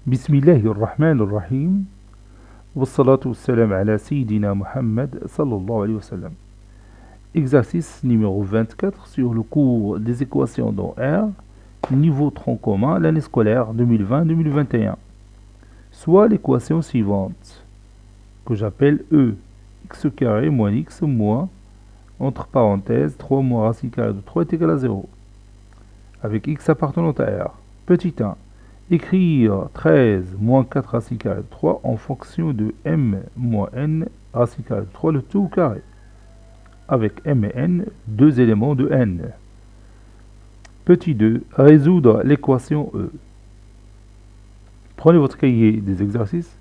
Bismillahirrahmanirrahim. Wassalatu wassalam ala Sayyidina Muhammad sallallahu alayhi wa sallam. Exercice numéro 24 sur le cours des équations dans R, niveau tronc commun, l'année scolaire 2020-2021. Soit l'équation suivante, que j'appelle E, x carré moins x moins, entre parenthèses, 3 moins racine carrée de 3 est égal à 0. Avec x appartenant à R. Petit 1. Écrire 13 moins 4 racine carrée de 3 en fonction de m moins n racine carrée de 3, le tout au carré. Avec m et n, deux éléments de n. Petit 2. Résoudre l'équation E. Prenez votre cahier des exercices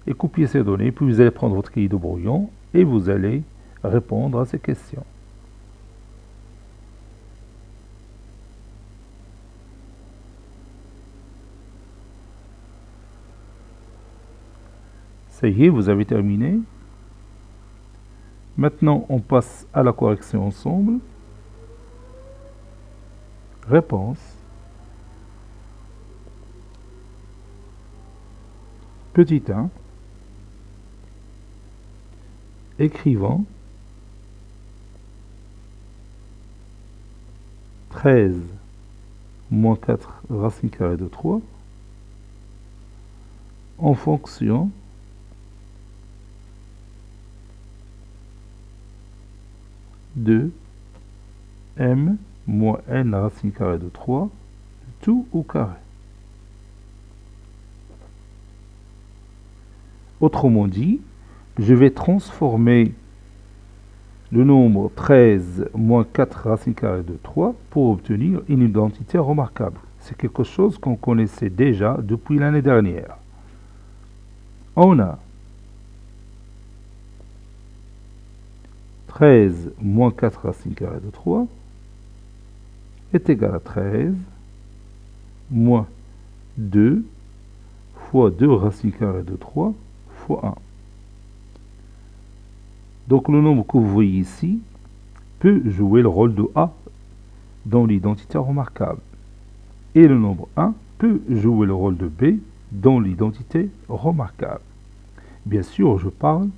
et copiez ces données, puis vous allez prendre votre cahier de brouillon et vous allez répondre à ces questions. Ça y est, vous avez terminé. Maintenant, on passe à la correction ensemble. Réponse. Petit 1. Écrivant 13 moins 4 racine carrée de 3 en fonction de m moins n racine carrée de 3, tout au carré. Autrement dit, je vais transformer le nombre 13 moins 4 racine carrée de 3 pour obtenir une identité remarquable. C'est quelque chose qu'on connaissait déjà depuis l'année dernière. On a 13 moins 4 racine carrée de 3 est égal à 13 moins 2 fois 2 racine carrée de 3 fois 1. Donc le nombre que vous voyez ici peut jouer le rôle de A dans l'identité remarquable. Et le nombre 1 peut jouer le rôle de B dans l'identité remarquable. Bien sûr, je parle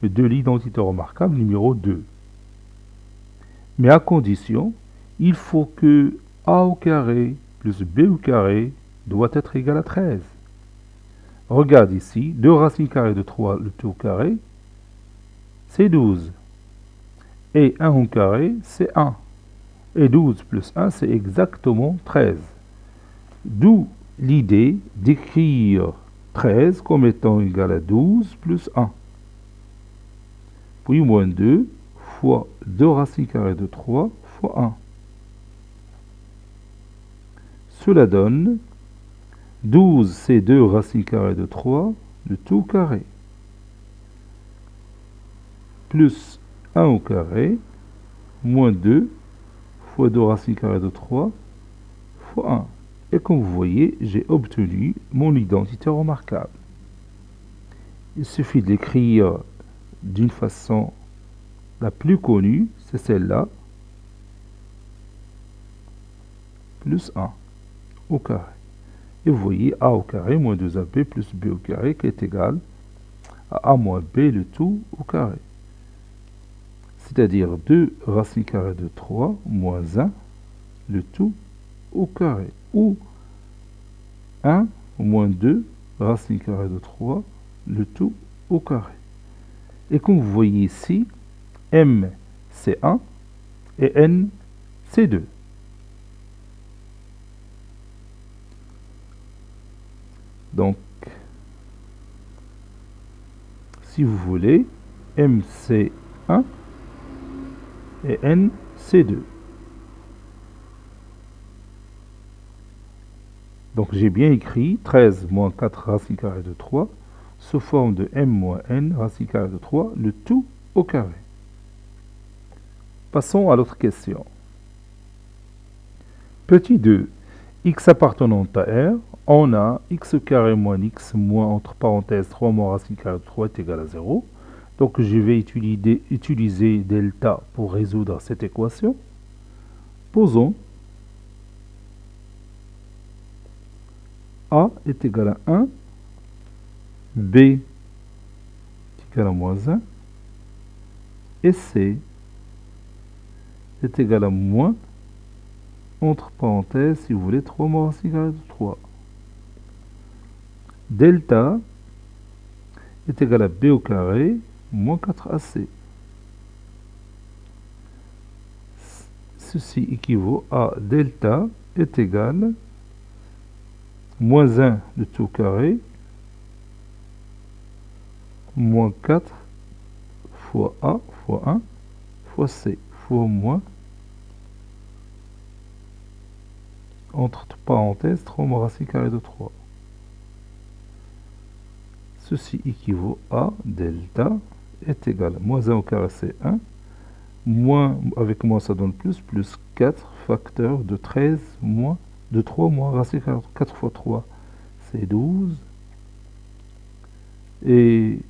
de l'identité remarquable numéro 2. Mais à condition, il faut que A au carré plus B au carré doit être égal à 13. Regarde ici, 2 racines carrées de 3, le tout au carré, c'est 12. Et 1 au carré, c'est 1. Et 12 plus 1, c'est exactement 13. D'où l'idée d'écrire 13 comme étant égal à 12 plus 1. Puis moins 2 fois 2 racines carrées de 3 fois 1. Cela donne 12, c'est 2 racines carrées de 3, le tout carré. Plus 1 au carré, moins 2 fois 2 racines carrées de 3 fois 1. Et comme vous voyez, j'ai obtenu mon identité remarquable. Il suffit de l'écrire d'une façon la plus connue, c'est celle-là, plus 1 au carré. Et vous voyez A au carré moins 2AB plus B au carré qui est égal à A moins B le tout au carré. C'est-à-dire 2 racines carrées de 3 moins 1 le tout au carré. Ou 1 moins 2 racines carrées de 3 le tout au carré. Et comme vous voyez ici, M c'est 1 et N c'est 2. Donc, si vous voulez, M c'est 1 et N c'est 2. Donc j'ai bien écrit 13 moins 4 racine carrée de 3 sous forme de M moins N racine carrée de 3, le tout au carré. Passons à l'autre question. Petit 2. X appartenant à R, on a x carré moins x moins entre parenthèses 3 moins racine carrée de 3 est égal à 0. Donc je vais utiliser delta pour résoudre cette équation. Posons A est égal à 1, B est égal à moins 1, et C est égal à moins, entre parenthèses, si vous voulez, 3 moins racine carrée de 3. Delta est égal à B au carré, moins 4AC. Ceci équivaut à delta est égal moins 1 de tout au carré, moins 4 fois A fois 1 fois C fois moins, entre parenthèses, 3 moins racine carrée de 3. Ceci équivaut à delta est égal à moins 1 au carré, c'est 1. Moins, avec moins ça donne plus 4 facteur de 13 moins de 3 moins racine carrée de 4 fois 3, c'est 12. Et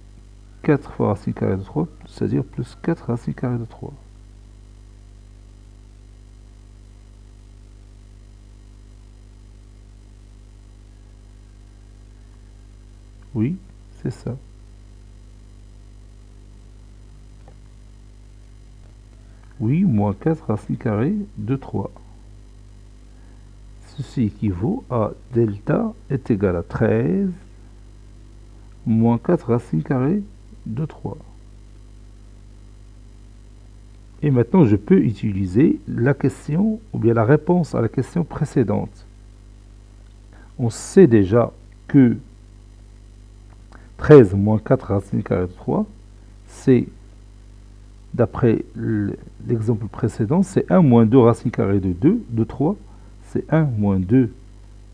4 fois racine carrée de 3, c'est-à-dire plus 4 racine carrée de 3. Oui, c'est ça. Oui, moins 4 racine carrée de 3. Ceci équivaut à delta est égal à 13 moins 4 racine carrée de 3. Et maintenant, je peux utiliser la question, ou bien la réponse à la question précédente. On sait déjà que 13 moins 4 racine carrée de 3, c'est, d'après l'exemple précédent, c'est 1 moins 2 racine carrée de 2, de 3, c'est 1 moins 2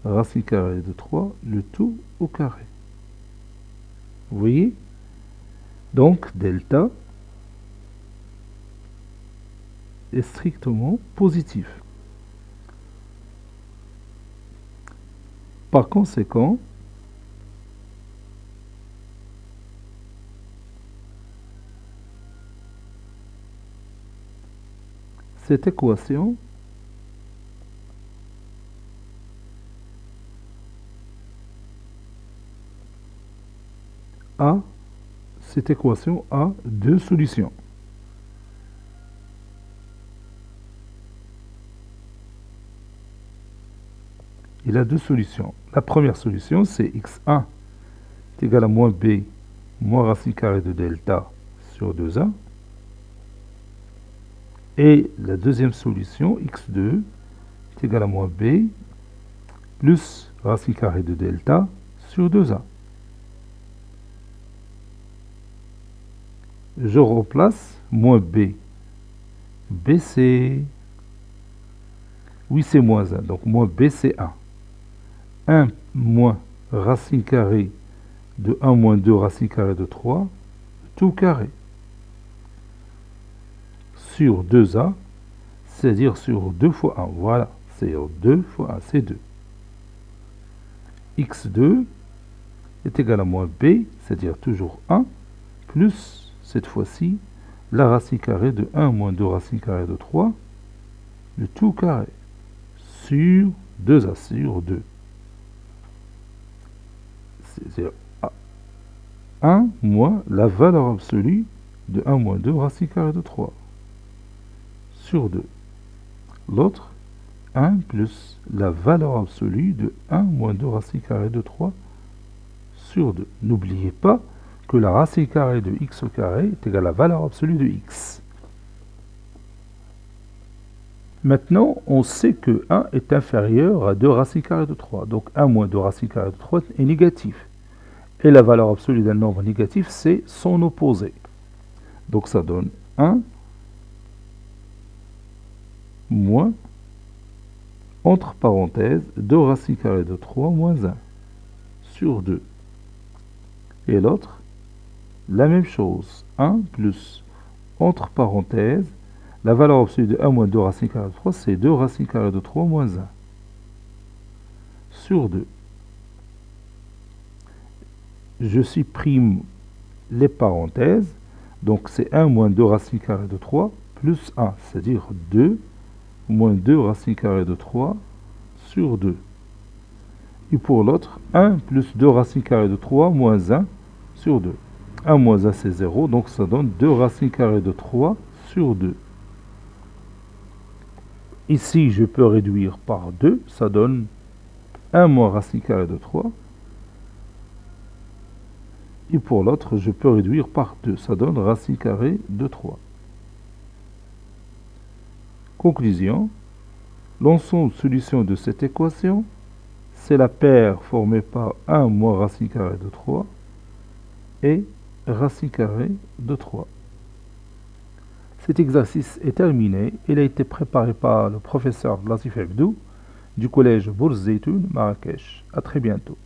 racine carrée de 3, le tout au carré. Vous voyez? Donc, delta est strictement positif. Par conséquent, cette équation a deux solutions. Il a deux solutions. La première solution, c'est x1 est égal à moins b moins racine carrée de delta sur 2a. Et la deuxième solution, x2 est égal à moins b plus racine carrée de delta sur 2a. Je remplace moins b. B c'est... Oui, c'est moins 1. Donc moins b c'est 1. 1 moins racine carrée de 1 moins 2 racine carrée de 3, tout carré. Sur 2a, c'est-à-dire sur 2 fois 1. Voilà, c'est 2 fois 1, c'est 2. x2 est égal à moins b, c'est-à-dire toujours 1, plus, cette fois-ci, la racine carrée de 1 moins 2 racine carrée de 3, le tout carré, sur 2a, sur 2. C'est-à-dire 1 moins la valeur absolue de 1 moins 2 racine carrée de 3 sur 2. L'autre, 1 plus la valeur absolue de 1 moins 2 racine carrée de 3 sur 2. N'oubliez pas que la racine carrée de x au carré est égale à la valeur absolue de x. Maintenant, on sait que 1 est inférieur à 2 racine carrée de 3. Donc 1 moins 2 racine carrée de 3 est négatif. Et la valeur absolue d'un nombre négatif, c'est son opposé. Donc ça donne 1 moins, entre parenthèses, 2 racine carrée de 3 moins 1 sur 2. Et l'autre, la même chose, 1 plus, entre parenthèses, la valeur absolue de 1 moins 2 racine carrée de 3, c'est 2 racine carrée de 3 moins 1 sur 2. Je supprime les parenthèses, donc c'est 1 moins 2 racine carrée de 3 plus 1, c'est-à-dire 2 moins 2 racine carrée de 3 sur 2. Et pour l'autre, 1 plus 2 racines carrées de 3 moins 1 sur 2. 1 moins 1, c'est 0, donc ça donne 2 racines carrées de 3 sur 2. Ici, je peux réduire par 2, ça donne 1 moins racine carrée de 3. Et pour l'autre, je peux réduire par 2, ça donne racine carrée de 3. Conclusion, l'ensemble solution de cette équation, c'est la paire formée par 1 moins racine carrée de 3 et racine carrée de 3. Cet exercice est terminé. Il a été préparé par le professeur Latif Abdou du collège Bourz Zeytoun, Marrakech. À très bientôt.